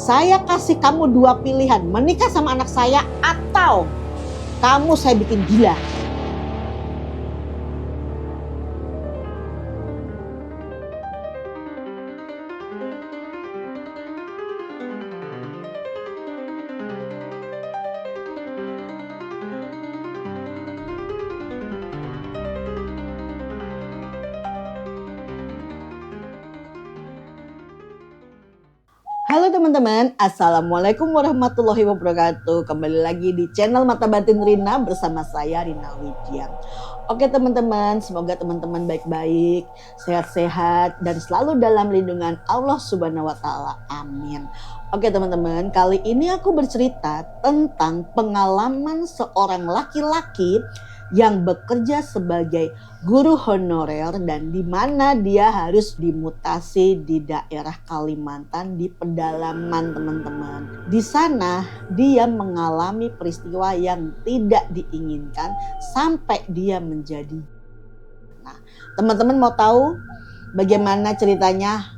Saya kasih kamu dua pilihan, menikah sama anak saya atau kamu saya bikin gila. Halo teman-teman, Assalamualaikum warahmatullahi wabarakatuh. Kembali lagi di channel Mata Batin Rina bersama saya Rina Widya. Oke teman-teman, semoga teman-teman baik-baik, sehat-sehat dan selalu dalam lindungan Allah Subhanahu wa taala. Amin. Oke teman-teman, kali ini aku bercerita tentang pengalaman seorang laki-laki yang bekerja sebagai guru honorer dan di mana dia harus dimutasi di daerah Kalimantan di pedalaman teman-teman. Di sana dia mengalami peristiwa yang tidak diinginkan sampai dia menjadi. Nah, teman-teman mau tahu bagaimana ceritanya?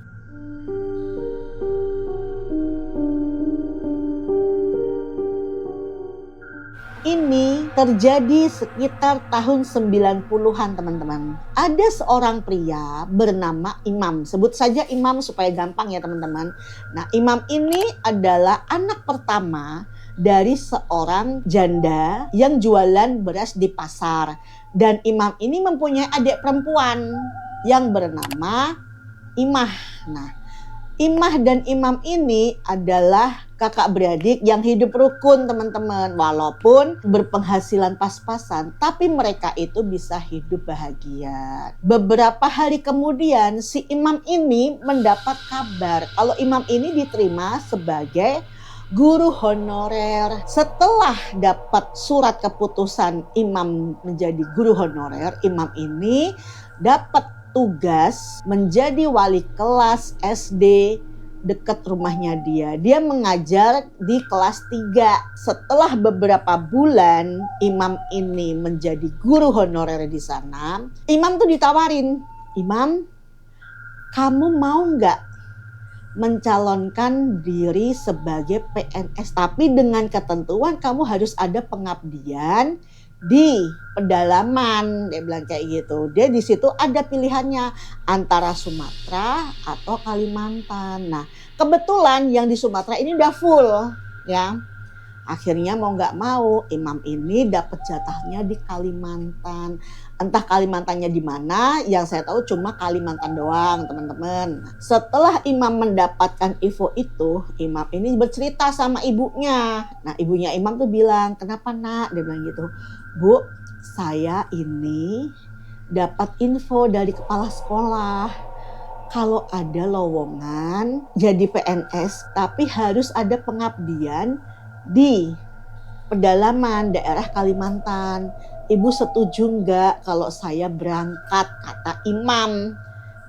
Ini terjadi sekitar tahun 90-an teman-teman. Ada seorang pria bernama Imam. Sebut saja Imam supaya gampang ya teman-teman. Nah, Imam ini adalah anak pertama dari seorang janda yang jualan beras di pasar. Dan Imam ini mempunyai adik perempuan yang bernama Imah. Nah, Imah dan Imam ini adalah kakak beradik yang hidup rukun teman-teman. Walaupun berpenghasilan pas-pasan, tapi mereka itu bisa hidup bahagia. Beberapa hari kemudian si Imam ini mendapat kabar kalau Imam ini diterima sebagai guru honorer. Setelah dapat surat keputusan Imam menjadi guru honorer, Imam ini dapat tugas menjadi wali kelas SD dekat rumahnya dia. Dia mengajar di kelas 3. Setelah beberapa bulan Imam ini menjadi guru honorer di sana, Imam tuh ditawarin, "Imam, kamu mau nggak mencalonkan diri sebagai PNS, tapi dengan ketentuan kamu harus ada pengabdian di pedalaman," dia bilang kayak gitu. Dia di situ ada pilihannya antara Sumatera atau Kalimantan. Nah, kebetulan yang di Sumatera ini udah full ya. Akhirnya mau nggak mau Imam ini dapat jatahnya di Kalimantan. Entah Kalimantannya di mana, yang saya tahu cuma Kalimantan doang teman-teman. Setelah Imam mendapatkan info itu, Imam ini bercerita sama ibunya. Nah, ibunya Imam tuh bilang, "Kenapa nak?" Dia bilang gitu, "Bu, saya ini dapat info dari kepala sekolah. Kalau ada lowongan jadi PNS, tapi harus ada pengabdian di pedalaman daerah Kalimantan. Ibu setuju nggak kalau saya berangkat?" kata Imam.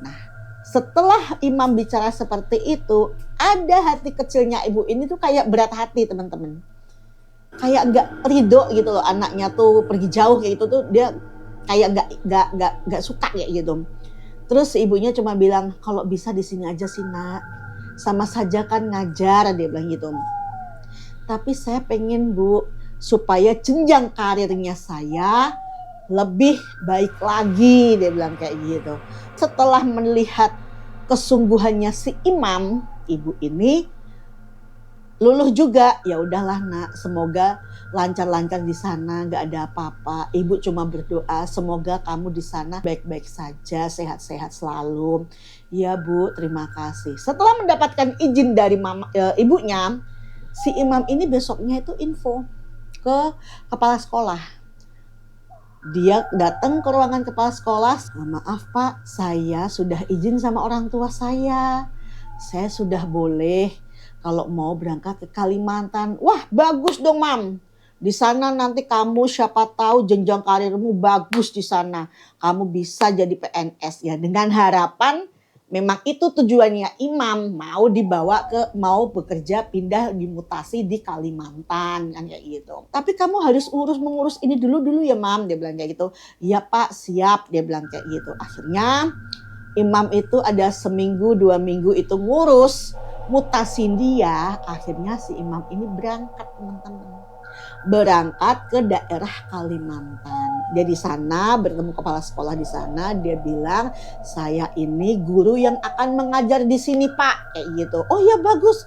Nah, setelah Imam bicara seperti itu, ada hati kecilnya ibu ini tuh kayak berat hati teman-teman. Kayak nggak ridho gitu loh, anaknya tuh pergi jauh kayak gitu tuh dia kayak nggak suka kayak gitu. Terus ibunya cuma bilang, "Kalau bisa di sini aja sih nak, sama saja kan ngajar," dia bilang gitu. "Tapi saya pengen Bu, supaya jenjang karirnya saya lebih baik lagi," dia bilang kayak gitu. Setelah melihat kesungguhannya si Imam, ibu ini luluh juga. "Ya udahlah nak, semoga lancar-lancar di sana, nggak ada apa-apa. Ibu cuma berdoa semoga kamu di sana baik-baik saja, sehat-sehat selalu." "Ya Bu, terima kasih." Setelah mendapatkan izin dari ibunya, si Imam ini besoknya itu info ke kepala sekolah. Dia datang ke ruangan kepala sekolah, "Maaf Pak, saya sudah izin sama orang tua saya. Saya sudah boleh kalau mau berangkat ke Kalimantan." "Wah, bagus dong Mam. Di sana nanti kamu siapa tahu jenjang karirmu bagus di sana. Kamu bisa jadi PNS." Ya, dengan harapan memang itu tujuannya Imam, mau bekerja pindah dimutasi di Kalimantan kan kayak gitu. "Tapi kamu harus mengurus ini dulu ya Mam," dia bilang kayak gitu. "Iya Pak, siap," dia bilang kayak gitu. Akhirnya Imam itu ada seminggu 2 minggu itu ngurus mutasin dia, akhirnya si imam ini berangkat teman-teman. Berangkat ke daerah Kalimantan. Dia di sana bertemu kepala sekolah di sana, dia bilang, "Saya ini guru yang akan mengajar di sini, Pak." Kayak gitu. "Oh ya bagus.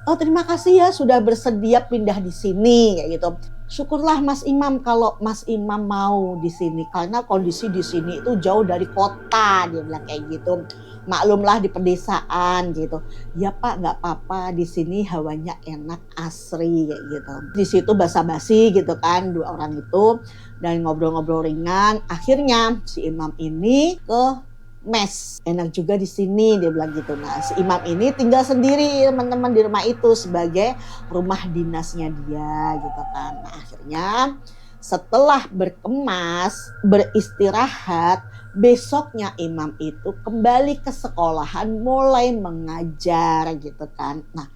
Oh, terima kasih ya sudah bersedia pindah di sini," kayak gitu. "Syukurlah Mas Imam kalau Mas Imam mau di sini karena kondisi di sini itu jauh dari kota," dia bilang kayak gitu. "Maklumlah di pedesaan," gitu. "Ya Pak, nggak apa-apa, di sini hawanya enak, asri," kayak gitu. Di situ basa-basi gitu kan dua orang itu dan ngobrol-ngobrol ringan. Akhirnya si imam ini ke mes. "Enak juga di sini," dia bilang gitu. Nah, si imam ini tinggal sendiri teman-teman di rumah itu sebagai rumah dinasnya dia gitu kan. Nah, akhirnya setelah berkemas, beristirahat, besoknya imam itu kembali ke sekolahan mulai mengajar gitu kan. Nah,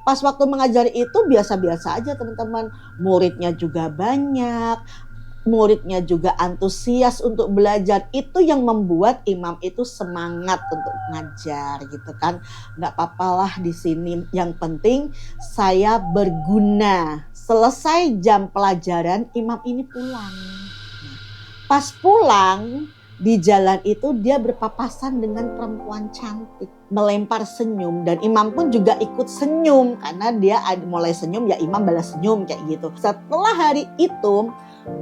pas waktu mengajar itu biasa-biasa aja teman-teman. Muridnya juga banyak, muridnya juga antusias untuk belajar. Itu yang membuat imam itu semangat untuk mengajar gitu kan. Nggak papalah di sini, yang penting saya berguna. Selesai jam pelajaran, imam ini pulang. Pas pulang, di jalan itu dia berpapasan dengan perempuan cantik, melempar senyum, dan imam pun juga ikut senyum karena dia mulai senyum ya imam balas senyum kayak gitu. Setelah hari itu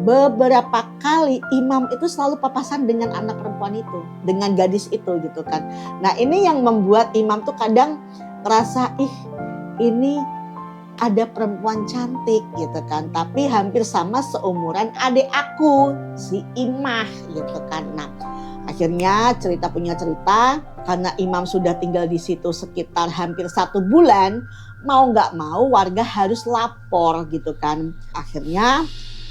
beberapa kali imam itu selalu papasan dengan anak perempuan itu, dengan gadis itu gitu kan. Nah, ini yang membuat imam tuh kadang ngerasa, ih ini ada perempuan cantik gitu kan, tapi hampir sama seumuran adik aku, si Imah gitu kan. Nah, akhirnya cerita punya cerita, karena imam sudah tinggal di situ sekitar hampir 1 bulan, mau nggak mau warga harus lapor gitu kan. Akhirnya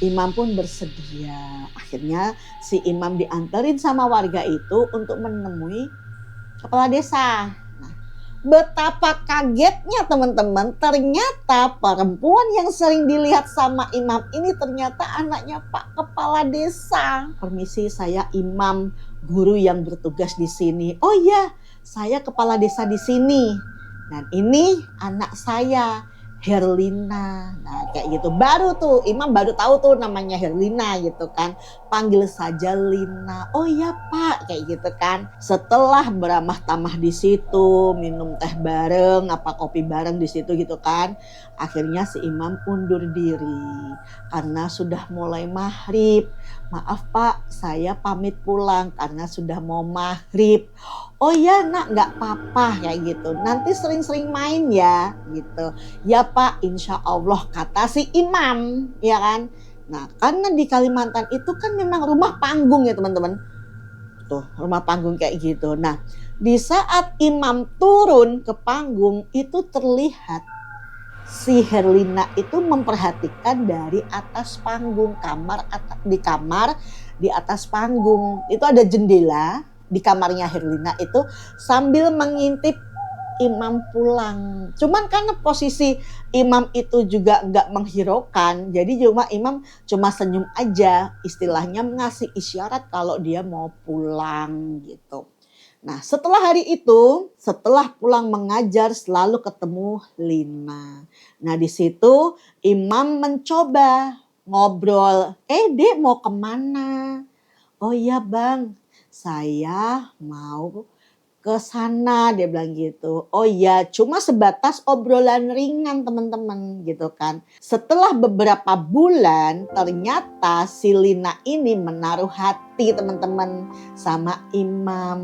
imam pun bersedia. Akhirnya si imam dianterin sama warga itu untuk menemui kepala desa. Betapa kagetnya teman-teman, ternyata perempuan yang sering dilihat sama imam ini ternyata anaknya Pak Kepala Desa. "Permisi, saya imam, guru yang bertugas di sini." "Oh iya, saya kepala desa di sini. Dan ini anak saya, Herlina." Nah, kayak gitu. Baru tuh imam baru tahu tuh namanya Herlina gitu kan. "Panggil saja Lina." "Oh iya Pak," kayak gitu kan. Setelah beramah tamah di situ, minum teh bareng, apa kopi bareng di situ gitu kan. Akhirnya si imam undur diri karena sudah mulai maghrib. "Maaf Pak, saya pamit pulang karena sudah mau maghrib." "Oh ya Nak, nggak apa-apa," kayak gitu. "Nanti sering-sering main ya," gitu. "Ya Pak, insya Allah," kata si imam, ya kan. Nah, karena di Kalimantan itu kan memang rumah panggung ya teman-teman. Tuh, rumah panggung kayak gitu. Nah, di saat imam turun ke panggung itu terlihat si Herlina itu memperhatikan dari atas panggung, di kamar di atas panggung. Itu ada jendela di kamarnya Herlina itu sambil mengintip imam pulang. Cuman karena posisi imam itu juga nggak menghiraukan, jadi imam cuma senyum aja, istilahnya ngasih isyarat kalau dia mau pulang gitu. Nah, setelah hari itu, setelah pulang mengajar selalu ketemu Lina. Nah, di situ imam mencoba ngobrol, "Dek mau kemana?" "Oh iya Bang, saya mau ke sana," dia bilang gitu. "Oh iya," cuma sebatas obrolan ringan teman-teman gitu kan. Setelah beberapa bulan ternyata si Lina ini menaruh hati teman-teman sama imam.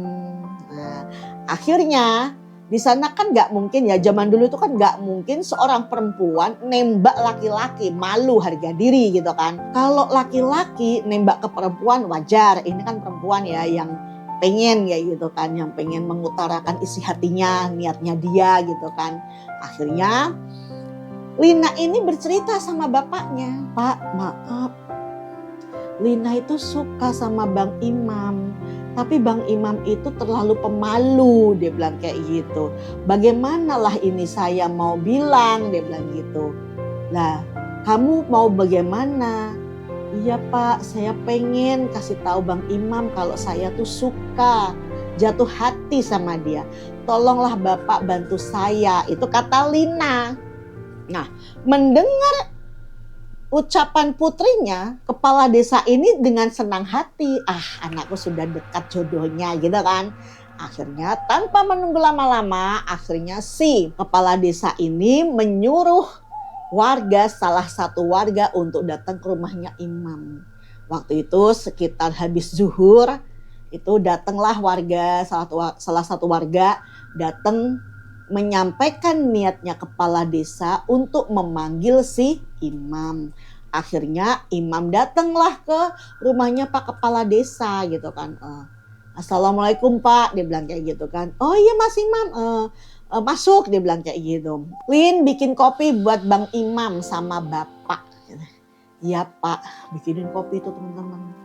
Nah, akhirnya di sana kan nggak mungkin ya, zaman dulu itu kan nggak mungkin seorang perempuan nembak laki-laki, malu harga diri gitu kan. Kalau laki-laki nembak ke perempuan wajar, ini kan perempuan ya yang pengen ya gitu kan, yang pengen mengutarakan isi hatinya, niatnya dia gitu kan. Akhirnya Lina ini bercerita sama bapaknya, "Pak, maaf, Lina itu suka sama Bang Imam, tapi Bang Imam itu terlalu pemalu," dia bilang kayak gitu. "Bagaimanalah ini saya mau bilang," dia bilang gitu. "Lah, kamu mau bagaimana?" "Iya Pak, saya pengen kasih tahu Bang Imam kalau saya tuh suka jatuh hati sama dia. Tolonglah Bapak bantu saya, itu kata Lina. Nah, mendengar ucapan putrinya, kepala desa ini dengan senang hati, anakku sudah dekat jodohnya gitu kan. Akhirnya tanpa menunggu lama-lama, akhirnya si kepala desa ini menyuruh warga, salah satu warga untuk datang ke rumahnya Imam. Waktu itu sekitar habis zuhur, itu datanglah warga, salah satu warga datang menyampaikan niatnya kepala desa untuk memanggil si imam. Akhirnya imam datanglah ke rumahnya Pak Kepala Desa gitu kan. Assalamualaikum Pak, dia bilang kayak gitu kan. Oh iya Mas Imam, masuk, dia bilang kayak gitu. Lin bikin kopi buat Bang Imam sama Bapak. Iya Pak, bikinin kopi itu teman-teman.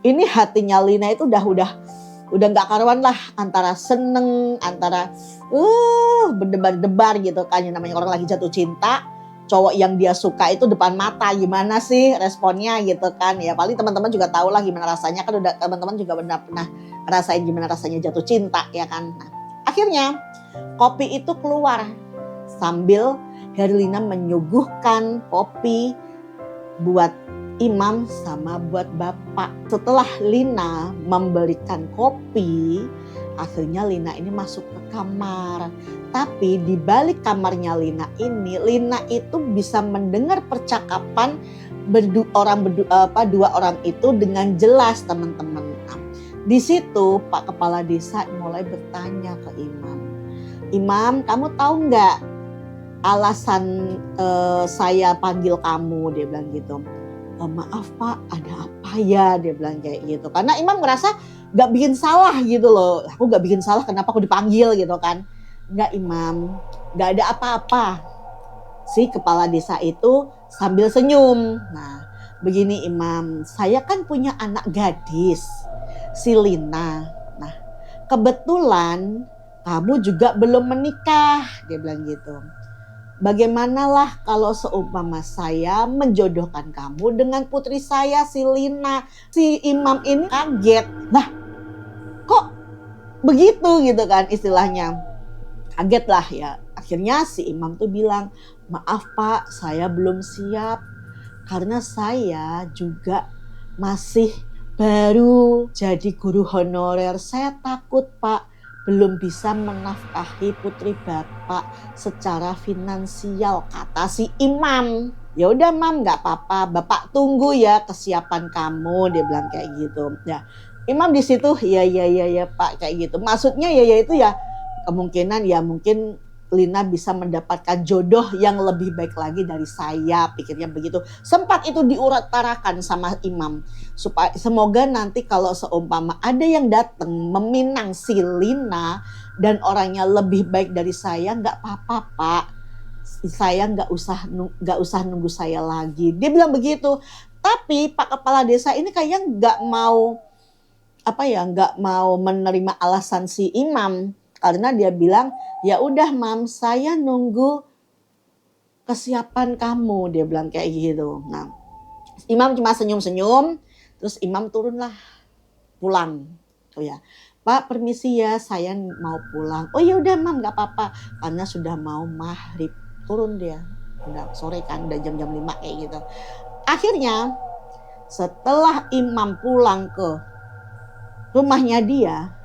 Ini hatinya Lina itu udah nggak karuan lah, antara seneng, antara berdebar-debar gitu kan. Yang namanya orang lagi jatuh cinta, cowok yang dia suka itu depan mata, gimana sih responnya gitu kan. Ya paling teman-teman juga tahu lah gimana rasanya, kan udah teman-teman juga pernah ngerasain gimana rasanya jatuh cinta ya kan. Nah, akhirnya kopi itu keluar sambil Herlina menyuguhkan kopi buat Imam sama buat Bapak. Setelah Lina memberikan kopi, akhirnya Lina ini masuk ke kamar. Tapi di balik kamarnya Lina ini, Lina itu bisa mendengar percakapan dua orang itu dengan jelas teman-teman. Nah, di situ Pak Kepala Desa mulai bertanya ke Imam. Imam, kamu tahu nggak alasan saya panggil kamu? Dia bilang gitu. Maaf Pak, ada apa ya? Dia bilang kayak gitu. Karena Imam ngerasa gak bikin salah gitu loh. Aku gak bikin salah, kenapa aku dipanggil gitu kan. Enggak Imam, gak ada apa-apa. Si kepala desa itu sambil senyum. Nah, begini Imam, saya kan punya anak gadis, si Lina. Nah, kebetulan kamu juga belum menikah. Dia bilang gitu. Bagaimanalah kalau seumpama saya menjodohkan kamu dengan putri saya si Lina. Si Imam ini kaget. Nah, kok begitu gitu kan istilahnya. Kaget lah ya. Akhirnya si Imam tuh bilang, maaf Pak, saya belum siap. Karena saya juga masih baru jadi guru honorer. Saya takut Pak, belum bisa menafkahi putri Bapak secara finansial, kata si Imam. Ya udah Mam, nggak apa-apa, Bapak tunggu ya kesiapan kamu, dia bilang kayak gitu. Ya, Imam di situ ya Pak kayak gitu. Maksudnya ya itu ya kemungkinan ya mungkin Lina bisa mendapatkan jodoh yang lebih baik lagi dari saya, pikirnya begitu. Sempat itu diutarakan sama Imam, supaya semoga nanti kalau seumpama ada yang datang meminang si Lina dan orangnya lebih baik dari saya, nggak apa-apa Pak, saya nggak usah nunggu saya lagi. Dia bilang begitu. Tapi Pak Kepala Desa ini kayaknya nggak mau menerima alasan si Imam. Karena dia bilang, ya udah Mam, saya nunggu kesiapan kamu, dia bilang kayak gitu. Nah, Imam cuma senyum-senyum, terus Imam turunlah pulang. Oh ya, Pak permisi ya, saya mau pulang. Oh ya udah Mam, nggak apa-apa, karena sudah mau maghrib. Turun dia, udah sore kan, udah jam-jam 5 kayak gitu. Akhirnya setelah Imam pulang ke rumahnya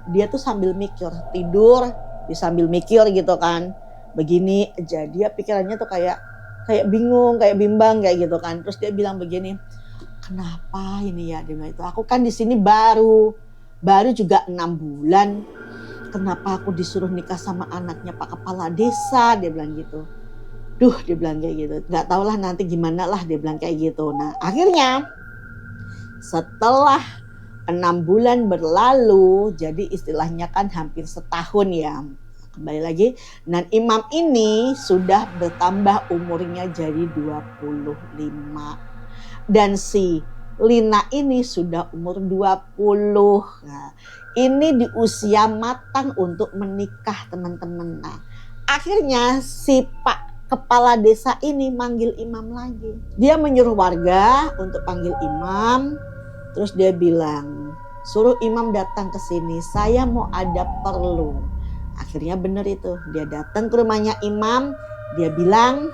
dia tuh sambil mikir, tidur sambil mikir gitu kan. Begini aja, dia pikirannya tuh kayak bingung, kayak bimbang kayak gitu kan. Terus dia bilang begini, kenapa ini ya? Dia bilang itu, aku kan di sini baru juga 6 bulan. Kenapa aku disuruh nikah sama anaknya Pak Kepala Desa? Dia bilang gitu. Duh, dia bilang kayak gitu. Gak tau lah nanti gimana lah, dia bilang kayak gitu. Nah, akhirnya setelah 6 bulan berlalu, jadi istilahnya kan hampir setahun ya. Kembali lagi, dan Imam ini sudah bertambah umurnya jadi 25. Dan si Lina ini sudah umur 20. Nah, ini di usia matang untuk menikah teman-teman. Nah, akhirnya si Pak Kepala Desa ini manggil Imam lagi. Dia menyuruh warga untuk panggil Imam. Terus dia bilang, suruh imam datang ke sini, saya mau ada perlu. Akhirnya bener itu, dia datang ke rumahnya imam, dia bilang,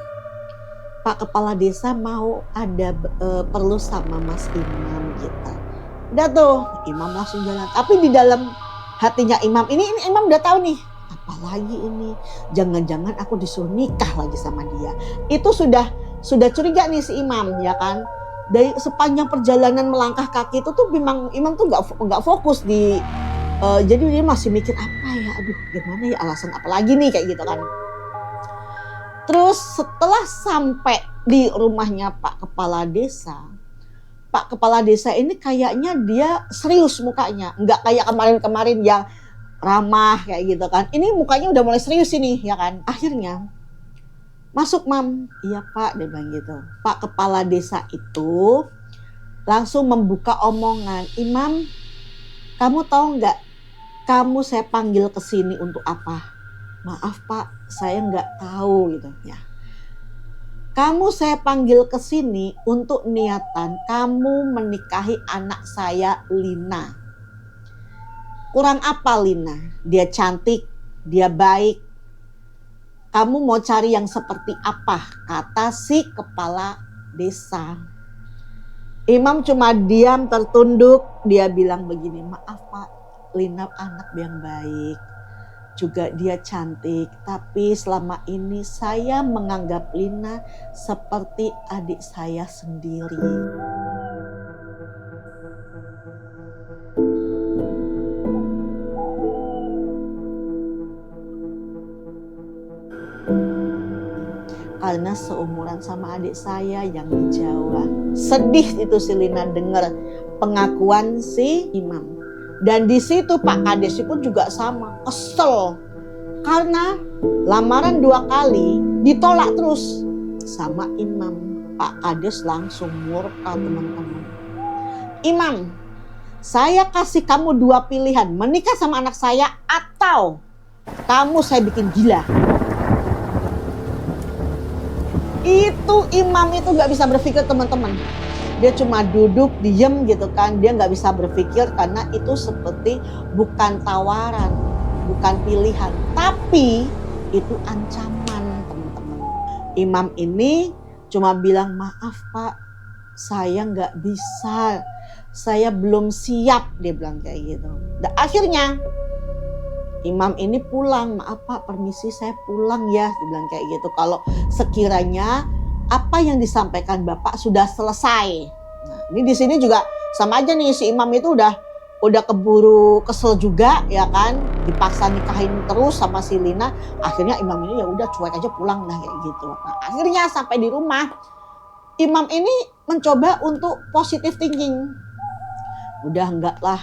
Pak Kepala Desa mau ada perlu sama Mas Imam gitu. Udah tuh, imam langsung jalan. Tapi di dalam hatinya imam ini imam udah tahu nih, apalagi ini, jangan-jangan aku disuruh nikah lagi sama dia. Itu sudah curiga nih si imam, ya kan. Dari sepanjang perjalanan melangkah kaki itu tuh memang imam tuh nggak fokus di jadi dia masih mikir apa ya, aduh gimana ya, alasan apa lagi nih kayak gitu kan. Terus setelah sampai di rumahnya Pak Kepala Desa ini kayaknya dia serius mukanya, nggak kayak kemarin-kemarin yang ramah kayak gitu kan. Ini mukanya udah mulai serius ini, ya kan. Akhirnya masuk mam, iya Pak, dia bilang gitu. Pak Kepala Desa itu langsung membuka omongan, Imam, kamu tahu nggak, kamu saya panggil ke sini untuk apa? Maaf Pak, saya nggak tahu gitu ya. Kamu saya panggil ke sini untuk niatan kamu menikahi anak saya Lina. Kurang apa Lina? Dia cantik, dia baik. Kamu mau cari yang seperti apa? Kata si kepala desa. Imam cuma diam tertunduk, dia bilang begini, maaf Pak, Lina anak yang baik. Juga dia cantik, tapi selama ini saya menganggap Lina seperti adik saya sendiri. Karena seumuran sama adik saya yang di Jawa. Sedih itu si Lina dengar pengakuan si imam. Dan di situ Pak Kades pun juga sama, kesel. Karena lamaran 2 kali ditolak terus sama imam. Pak Kades langsung murka teman-teman. Imam, saya kasih kamu 2 pilihan, menikah sama anak saya atau kamu saya bikin gila. Itu imam itu gak bisa berpikir teman-teman. Dia cuma duduk diem gitu kan, dia nggak bisa berpikir karena itu seperti bukan tawaran, bukan pilihan, tapi itu ancaman teman-teman. Imam ini cuma bilang maaf Pak, saya nggak bisa, saya belum siap, dia bilang kayak gitu. Dan akhirnya imam ini pulang, maaf Pak permisi saya pulang ya, dia bilang kayak gitu. Kalau sekiranya apa yang disampaikan Bapak sudah selesai. Nah, ini di sini juga sama aja nih, si imam itu udah keburu kesel juga ya kan, dipaksa nikahin terus sama si Lina. Akhirnya imam ini ya udah cuek aja pulang lah kayak gitu. Nah, akhirnya sampai di rumah, imam ini mencoba untuk positive thinking. Udah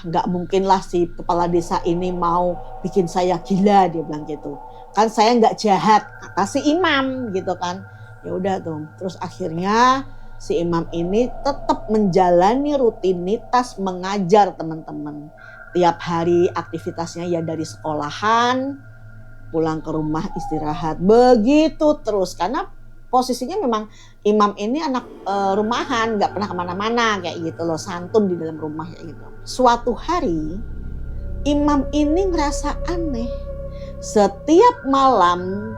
nggak mungkin lah si kepala desa ini mau bikin saya gila, dia bilang gitu. Kan saya nggak jahat, kata si imam gitu kan. Ya udah tuh, terus akhirnya si imam ini tetap menjalani rutinitas mengajar teman-teman. Tiap hari aktivitasnya ya dari sekolahan, pulang ke rumah istirahat, begitu terus. Karena posisinya memang imam ini anak rumahan, nggak pernah kemana-mana kayak gitu loh, santun di dalam rumah kayak gitu. Suatu hari imam ini ngerasa aneh. Setiap malam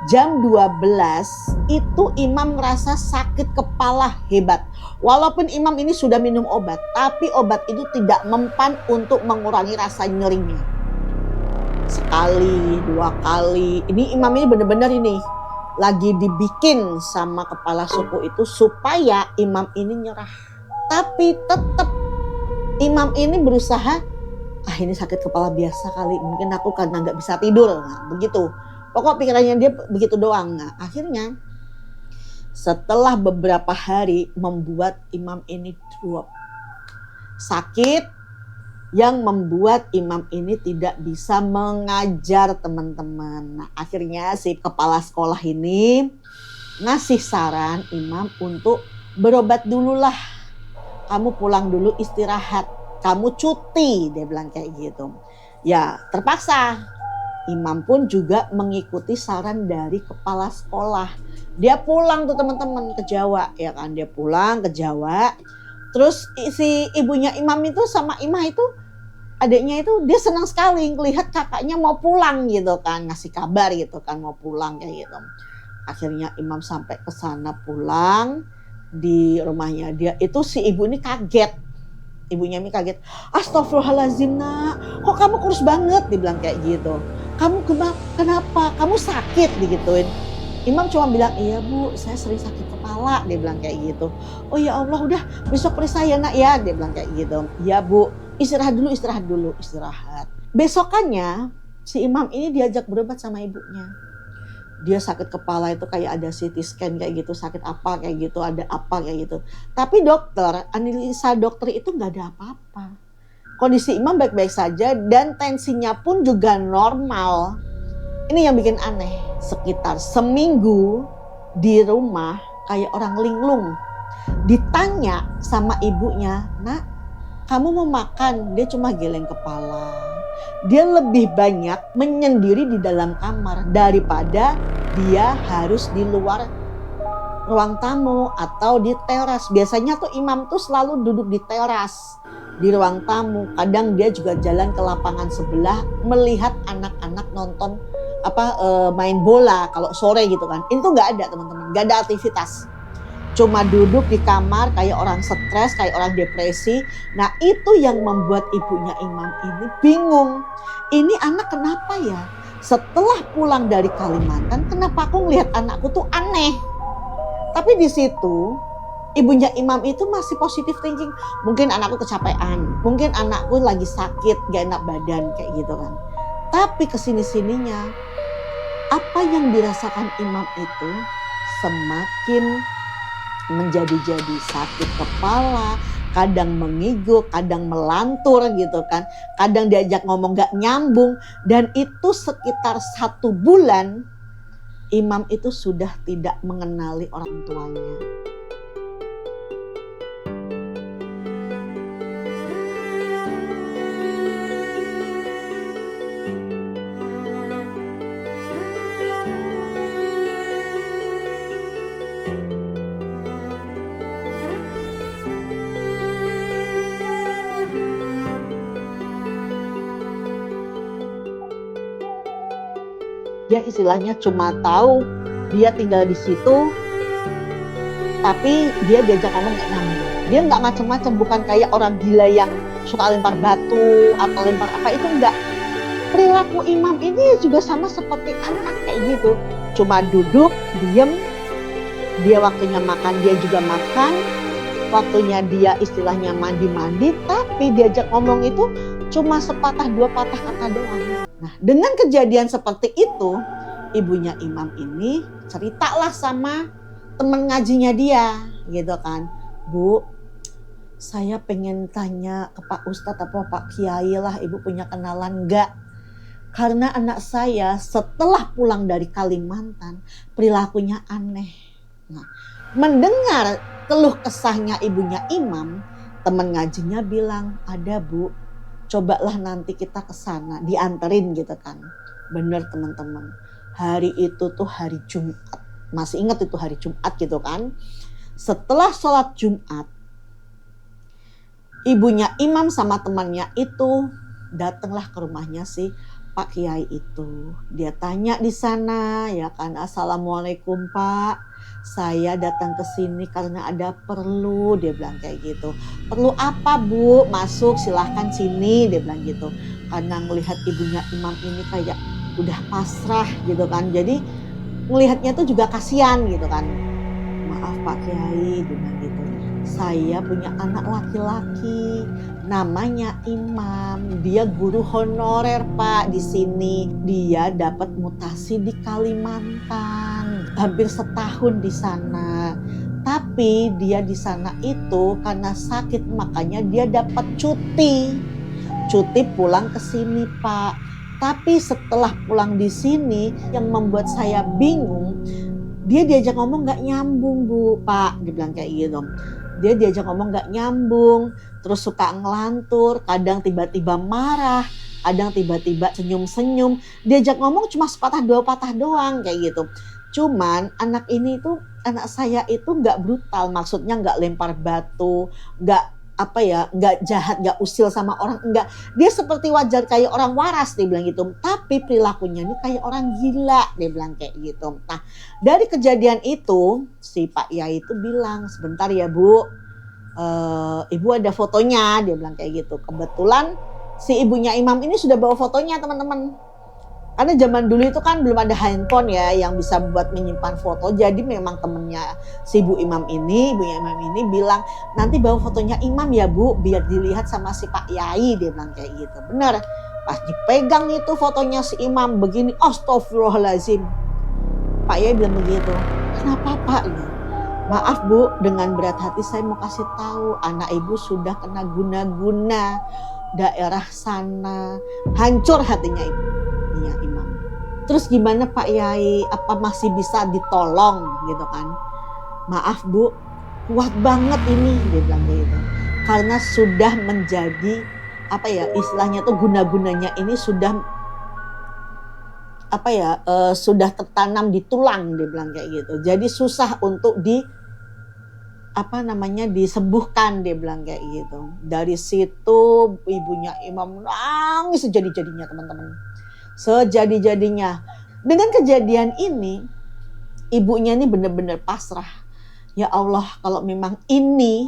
jam 12 itu imam ngerasa sakit kepala hebat. Walaupun imam ini sudah minum obat, tapi obat itu tidak mempan untuk mengurangi rasa nyerinya. Sekali, 2 kali, ini imam ini benar-benar ini lagi dibikin sama kepala suku itu supaya imam ini nyerah. Tapi tetap imam ini berusaha, ini sakit kepala biasa kali, mungkin aku karena nggak bisa tidur. Nah, begitu. Pokok pikirannya dia begitu doang. Nah, akhirnya setelah beberapa hari membuat imam ini drop. Sakit yang membuat imam ini tidak bisa mengajar teman-teman. Nah, akhirnya si kepala sekolah ini ngasih saran imam untuk berobat dululah. Kamu pulang dulu istirahat. Kamu cuti, dia bilang kayak gitu. Ya, terpaksa. Imam pun juga mengikuti saran dari kepala sekolah. Dia pulang tuh teman-teman ke Jawa, ya kan? Dia pulang ke Jawa. Terus si ibunya imam itu sama imah itu adiknya itu dia senang sekali ngelihat kakaknya mau pulang gitu kan, ngasih kabar gitu kan mau pulang kayak gitu. Akhirnya Imam sampai ke sana pulang, di rumahnya dia itu si ibu ini kaget. Ibunya ini kaget. Astagfirullahaladzim nak, kok kamu kurus banget? Dibilang kayak gitu. Kamu kenapa? Kamu sakit? Digituin. Imam cuma bilang, iya bu, saya sering sakit kepala. Dia bilang kayak gitu. Oh ya Allah, udah besok periksa ya nak ya. Dia bilang kayak gitu. Ya bu, istirahat dulu. Besokannya si Imam ini diajak berobat sama ibunya. Dia sakit kepala itu kayak ada CT scan kayak gitu, sakit apa kayak gitu, ada apa kayak gitu. Tapi analisa dokter itu nggak ada apa-apa. Kondisi Imam baik-baik saja dan tensinya pun juga normal. Ini yang bikin aneh. Sekitar seminggu di rumah kayak orang linglung. Ditanya sama ibunya, nak kamu mau makan? Dia cuma geleng kepala. Dia lebih banyak menyendiri di dalam kamar daripada dia harus di luar ruang tamu atau di teras. Biasanya tuh Imam tuh selalu duduk di teras, di ruang tamu. Kadang dia juga jalan ke lapangan sebelah melihat anak-anak nonton main bola kalau sore gitu kan. Itu nggak ada teman-teman, nggak ada aktivitas. Cuma duduk di kamar kayak orang stres, kayak orang depresi. Nah itu yang membuat ibunya Imam ini bingung. Ini anak kenapa ya? Setelah pulang dari Kalimantan, kenapa aku ngelihat anakku tuh aneh? Tapi di situ ibunya Imam itu masih positive thinking. Mungkin anakku kecapean, mungkin anakku lagi sakit, gak enak badan kayak gitu kan. Tapi kesini-sininya, apa yang dirasakan Imam itu semakin menjadi-jadi sakit kepala, kadang mengigo, kadang melantur gitu kan. Kadang diajak ngomong gak nyambung. Dan itu sekitar 1 bulan Imam itu sudah tidak mengenali orang tuanya. Dia istilahnya cuma tahu dia tinggal di situ, tapi dia diajak ngomong gak nyambung. Dia gak macem-macem, bukan kayak orang gila yang suka lempar batu atau lempar apa, itu enggak. Perilaku Imam ini juga sama seperti anak kayak gitu. Cuma duduk, diem, dia waktunya makan dia juga makan, waktunya dia istilahnya mandi-mandi, tapi diajak ngomong itu cuma sepatah 2 patah kata doang. Nah, dengan kejadian seperti itu, ibunya Imam ini ceritalah sama teman ngajinya dia, gitu kan. Bu, saya pengen tanya ke Pak Ustadz atau Pak Kiai lah, ibu punya kenalan enggak? Karena anak saya setelah pulang dari Kalimantan, perilakunya aneh. Nah, mendengar keluh kesahnya ibunya Imam, teman ngajinya bilang, ada bu, cobalah nanti kita ke sana, dianterin gitu kan. Bener teman-teman, hari itu tuh hari Jumat. Masih ingat itu hari Jumat gitu kan. Setelah sholat Jumat, ibunya Imam sama temannya itu datanglah ke rumahnya si Pak Kiai itu. Dia tanya di sana ya kan, Assalamualaikum Pak. Saya datang ke sini karena ada perlu, dia bilang kayak gitu. Perlu apa Bu? Masuk silahkan sini, dia bilang gitu. Karena melihat ibunya Imam ini kayak udah pasrah gitu kan. Jadi melihatnya tuh juga kasihan gitu kan. Maaf Pak Kiai, dia bilang gitu. Saya punya anak laki-laki, namanya Imam. Dia guru honorer Pak di sini. Dia dapat mutasi di Kalimantan, hampir setahun di sana. Tapi dia di sana itu karena sakit, makanya dia dapat cuti pulang ke sini Pak. Tapi setelah pulang di sini, yang membuat saya bingung, dia diajak ngomong gak nyambung Bu, Pak. Dia bilang kayak gitu. Dia diajak ngomong gak nyambung, terus suka ngelantur, kadang tiba-tiba marah, kadang tiba-tiba senyum-senyum. Diajak ngomong cuma sepatah 2 patah doang kayak gitu. Cuman anak saya itu gak brutal, maksudnya gak lempar batu, gak apa ya, nggak jahat, nggak usil sama orang, enggak. Dia seperti wajar kayak orang waras, dia bilang gitu. Tapi perilakunya ini kayak orang gila, dia bilang kayak gitu. Nah, dari kejadian itu, si Pak Yai itu bilang, sebentar ya Bu, Ibu ada fotonya, dia bilang kayak gitu. Kebetulan si ibunya Imam ini sudah bawa fotonya teman-teman. Karena zaman dulu itu kan belum ada handphone ya yang bisa buat menyimpan foto. Jadi memang temennya si ibunya Imam ini bilang, nanti bawa fotonya Imam ya Bu, biar dilihat sama si Pak Yai, dia bilang kayak gitu. Bener, pas dipegang itu fotonya si Imam begini, astagfirullahaladzim. Pak Yai bilang begitu, kenapa Pak? Maaf Bu, dengan berat hati saya mau kasih tahu, anak ibu sudah kena guna-guna daerah sana. Hancur hatinya ibu. Iya Imam. Terus gimana Pak Yai? Apa masih bisa ditolong gitu kan? Maaf Bu, kuat banget ini, dia bilang gitu. Karena sudah menjadi apa ya istilahnya tuh guna-gunanya ini sudah apa ya sudah tertanam di tulang, dia bilang kayak gitu. Jadi susah untuk disembuhkan, dia bilang kayak gitu. Dari situ ibunya Imam nangis sejadi-jadinya teman-teman. Sejadi-jadinya. Dengan kejadian ini, ibunya ini benar-benar pasrah. Ya Allah, kalau memang ini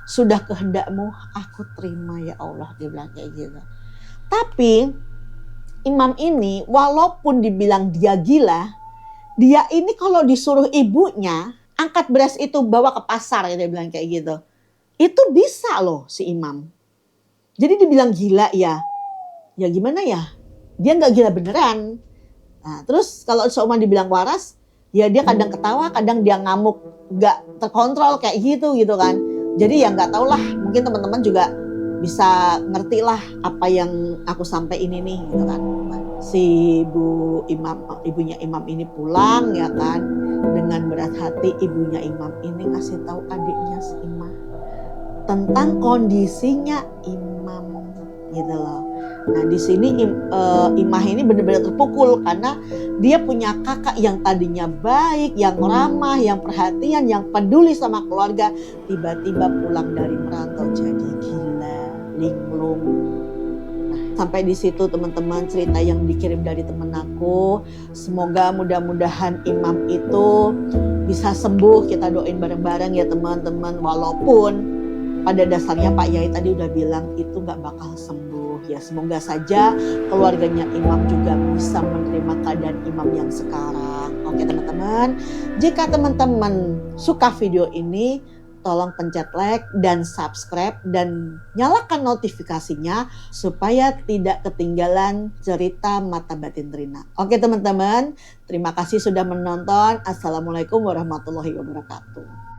sudah kehendak-Mu, aku terima ya Allah, dia bilang kayak gitu. Tapi Imam ini walaupun dibilang dia gila, dia ini kalau disuruh ibunya angkat beras itu bawa ke pasar, dia bilang kayak gitu. Itu bisa loh si Imam. Jadi dibilang gila ya. Ya gimana ya? Dia nggak gila beneran. Nah, terus kalau seumpama dibilang waras, ya dia kadang ketawa, kadang dia ngamuk, nggak terkontrol kayak gitu kan. Jadi ya nggak tau lah, mungkin teman-teman juga bisa ngerti lah apa yang aku sampaikan ini gitu kan. Si ibunya Imam ini pulang ya kan, dengan berat hati ibunya Imam ini ngasih tahu adiknya si Imam tentang kondisinya Imam gitu loh. Nah di sini Imah ini benar-benar terpukul karena dia punya kakak yang tadinya baik, yang ramah, yang perhatian, yang peduli sama keluarga, tiba-tiba pulang dari merantau jadi gila, linglung. Nah, sampai di situ teman-teman cerita yang dikirim dari temen aku. Semoga mudah-mudahan Imam itu bisa sembuh. Kita doain bareng-bareng ya teman-teman. Walaupun pada dasarnya Pak Yai tadi udah bilang itu gak bakal sembuh. Ya semoga saja keluarganya Imam juga bisa menerima keadaan Imam yang sekarang. Oke teman-teman, jika teman-teman suka video ini, tolong pencet like dan subscribe dan nyalakan notifikasinya supaya tidak ketinggalan cerita Mata Batin Trina. Oke teman-teman, terima kasih sudah menonton. Assalamualaikum warahmatullahi wabarakatuh.